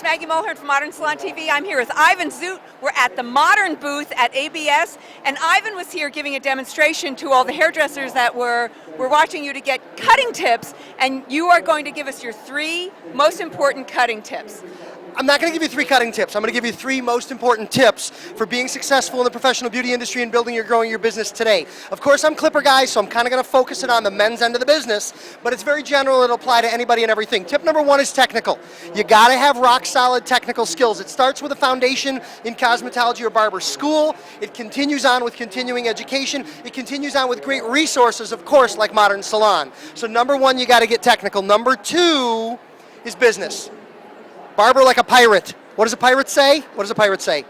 it's Maggie Mulhern from Modern Salon TV. I'm here with Ivan Zoot. We're at the Modern booth at ABS, and Ivan was here giving a demonstration to all the hairdressers that were watching you to get cutting tips, and you are going to give us your 3 most important cutting tips. I'm not going to give you 3 cutting tips. I'm going to give you 3 most important tips for being successful in the professional beauty industry and building or growing your business today. Of course, I'm Clipper guy, so I'm kind of going to focus it on the men's end of the business, but it's very general. It'll apply to anybody and everything. Tip number 1 is technical. You got to have rock solid technical skills. It starts with a foundation in cosmetology or barber school. It continues on with continuing education. It continues on with great resources, of course, like Modern Salon. So number 1, you got to get technical. Number 2 is business. Barber like a pirate. What does a pirate say? What does a pirate say?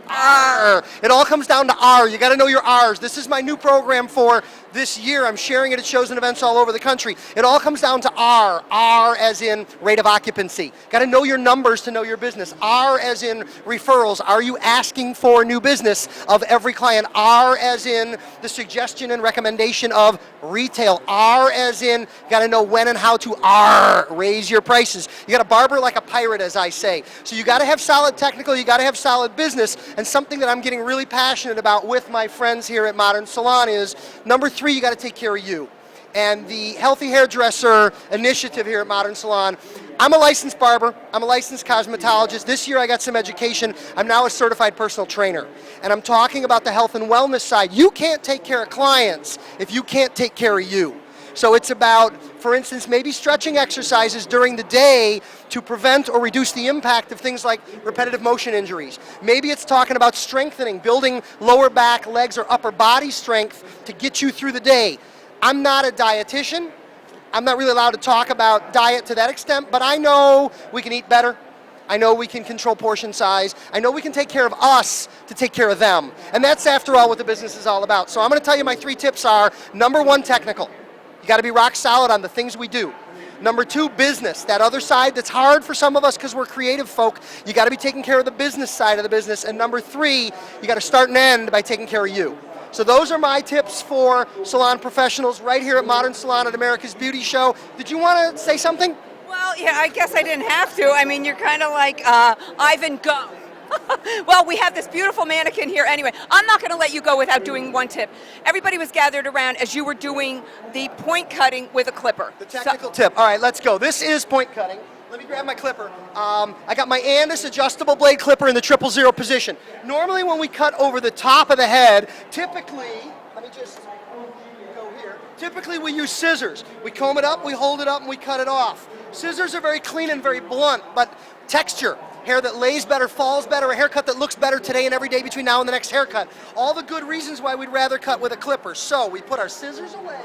R. It all comes down to R. You got to know your R's. This is my new program for this year. I'm sharing it at shows and events all over the country. It all comes down to R. R as in rate of occupancy. Got to know your numbers to know your business. R as in referrals. Are you asking for new business of every client? R as in the suggestion and recommendation of retail. R as in got to know when and how to R. Raise your prices. You got to barber like a pirate, as I say. So you got to have solid technical. You got to have solid business. And something that I'm getting really passionate about with my friends here at Modern Salon is number 3, you got to take care of you. And the Healthy Hairdresser initiative here at Modern Salon, I'm a licensed barber, I'm a licensed cosmetologist. This year I got some education. I'm now a certified personal trainer. And I'm talking about the health and wellness side. You can't take care of clients if you can't take care of you. So it's about, for instance, maybe stretching exercises during the day to prevent or reduce the impact of things like repetitive motion injuries. Maybe it's talking about strengthening, building lower back, legs, or upper body strength to get you through the day. I'm not a dietitian. I'm not really allowed to talk about diet to that extent, but I know we can eat better. I know we can control portion size. I know we can take care of us to take care of them. And that's, after all, what the business is all about. So I'm going to tell you my 3 tips are, number 1, technical. You got to be rock solid on the things we do. Number 2, business. That other side that's hard for some of us because we're creative folk. You got to be taking care of the business side of the business. And number 3, you got to start and end by taking care of you. So those are my tips for salon professionals right here at Modern Salon at America's Beauty Show. Did you want to say something? Well, yeah, I guess I didn't have to. I mean, you're kind of like Ivan, go. Well, we have this beautiful mannequin here anyway. I'm not going to let you go without doing 1 tip. Everybody was gathered around as you were doing the point cutting with a clipper. The technical tip. All right, let's go. This is point cutting. Let me grab my clipper. I got my Andis adjustable blade clipper in the 000 position. Normally when we cut over the top of the head, typically, let me just go here. Typically we use scissors. We comb it up, we hold it up, and we cut it off. Scissors are very clean and very blunt, but texture. Hair that lays better, falls better, a haircut that looks better today and every day between now and the next haircut. All the good reasons why we'd rather cut with a clipper. So we put our scissors away.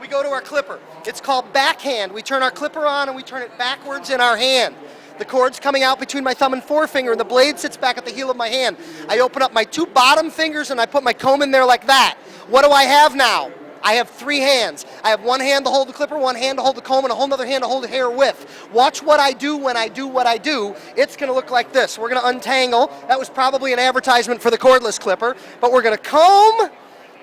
We go to our clipper. It's called backhand. We turn our clipper on and we turn it backwards in our hand. The cord's coming out between my thumb and forefinger and the blade sits back at the heel of my hand. I open up my 2 bottom fingers and I put my comb in there like that. What do I have now? I have 3 hands. I have 1 hand to hold the clipper, 1 hand to hold the comb, and a whole other hand to hold the hair with. Watch what I do when I do what I do. It's going to look like this. We're going to untangle. That was probably an advertisement for the cordless clipper. But we're going to comb,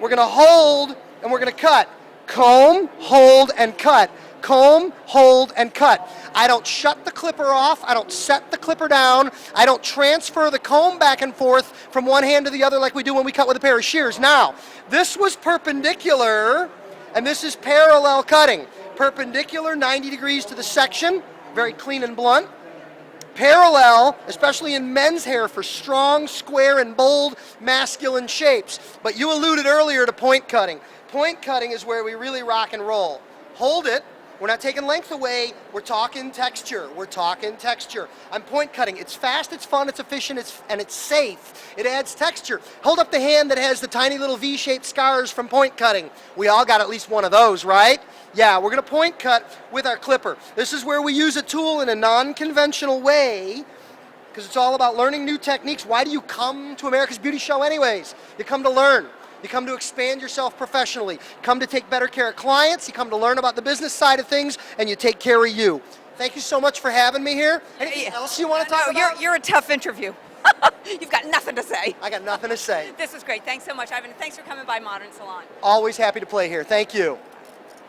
we're going to hold, and we're going to cut. Comb, hold, and cut. Comb, hold, and cut. I don't shut the clipper off. I don't set the clipper down. I don't transfer the comb back and forth from one hand to the other like we do when we cut with a pair of shears. Now, this was perpendicular, and this is parallel cutting. Perpendicular, 90 degrees to the section, very clean and blunt. Parallel, especially in men's hair, for strong, square, and bold masculine shapes. But you alluded earlier to point cutting. Point cutting is where we really rock and roll. Hold it. We're not taking length away. We're talking texture. We're talking texture. I'm point cutting. It's fast, it's fun, it's efficient, and it's safe. It adds texture. Hold up the hand that has the tiny little V-shaped scars from point cutting. We all got at least one of those, right? Yeah, we're going to point cut with our clipper. This is where we use a tool in a non-conventional way because it's all about learning new techniques. Why do you come to America's Beauty Show anyways? You come to learn. You come to expand yourself professionally. You come to take better care of clients. You come to learn about the business side of things, and you take care of you. Thank you so much for having me here. Anything else you want to talk about? You're a tough interview. You've got nothing to say. I got nothing to say. This is great. Thanks so much, Ivan. Thanks for coming by Modern Salon. Always happy to play here. Thank you.